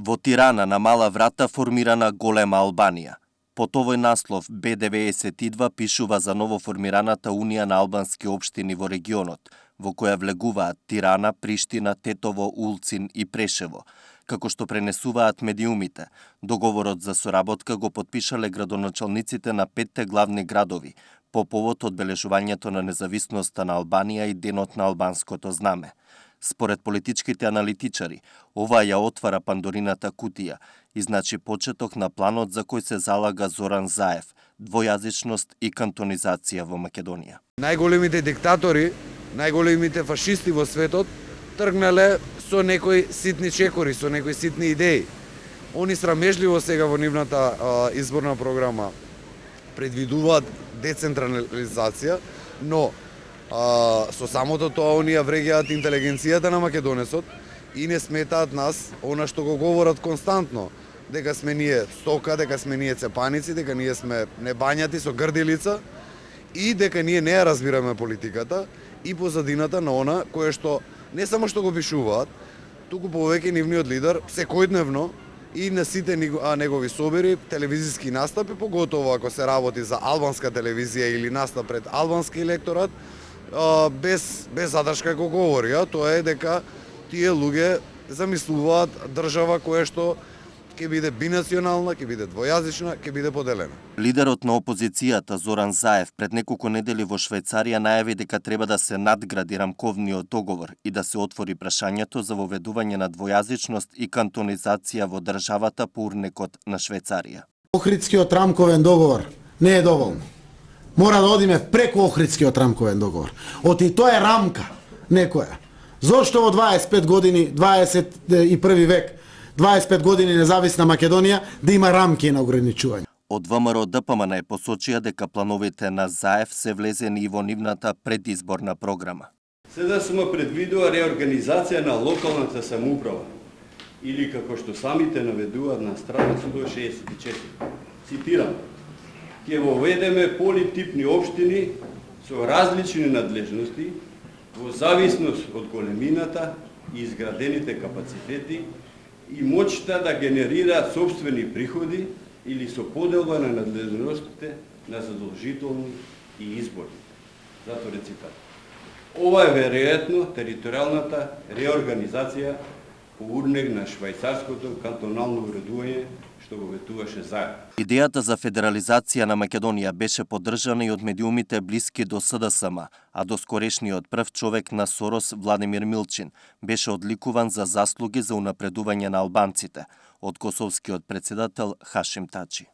Во Тирана на мала врата формирана голема Албанија. Под овој наслов Б92 пишува за новоформираната Унија на албански општини во регионот, во која влегуваат Тирана, Приштина, Тетово, Улцин и Прешево. Како што пренесуваат медиумите, договорот за соработка го потпишале градоначалниците на 5 главни градови по повод одбележувањето на независноста на Албанија и денот на албанското знаме. Според политичките аналитичари, ова ја отвара Пандорината кутија и значи почеток на планот за кој се залага Зоран Заев, двојазичност и кантонизација во Македонија. Најголемите диктатори, најголемите фашисти во светот тргнале со некои ситни чекори, со некои ситни идеи. Они срамежливо сега во нивната изборна програма предвидуваат децентрализација, но со самото тоа оние вреѓаат интелигенцијата на македонецот и не сметаат нас, она што го говорат константно, дека сме ние стока, дека сме ние цепаници, дека ние сме небањати со грди лица и дека ние не ја разбираме политиката и позадината на она кое што не само што го пишуваат, туку повеќе нивниот лидер секојдневно и на сите негови собери, телевизиски настапи, поготово ако се работи за албанска телевизија или настап пред албански електорат, без задршка го говори, тоа е дека тие луѓе замислуваат држава која што ќе биде бинационална, ќе биде двојазична, ќе биде поделена. Лидерот на опозицијата Зоран Заев пред неколку недели во Швајцарија најави дека треба да се надгради рамковниот договор и да се отвори прашањето за воведување на двојазичност и кантонизација во државата по урнекот на Швајцарија. Охридскиот рамковен договор не е доволно. Мора да одиме преку Охридскиот рамковен договор. Оти тоа е рамка некоја. Зошто во 25 години, 21 век, 25 години независна Македонија да има рамки на ограничување? Од ВМРО ДПМН посочија дека плановите на Заев се влезени и во нивната предизборна програма. СДСМ предвидува реорганизација на локалната самоуправа или како што самите наведуваат на страна 164. Цитирам: ќе воведеме политипни општини со различни надлежности во зависност од големината и изградените капацитети и моќта да генерираат собствени приходи или со поделба на надлежностите на задолжителни и избори. Затворен цитат. Ова е веројатно територијалната реорганизација по урнег на швајцарското кантонално уредување што го ветуваше Заев. Идејата за федерализација на Македонија беше поддржана и од медиумите блиски до СДСМ, а доскорешниот прв човек на Сорос, Владимир Милчин, беше одликуван за заслуги за унапредување на албанците од косовскиот претседател Хашим Тачи.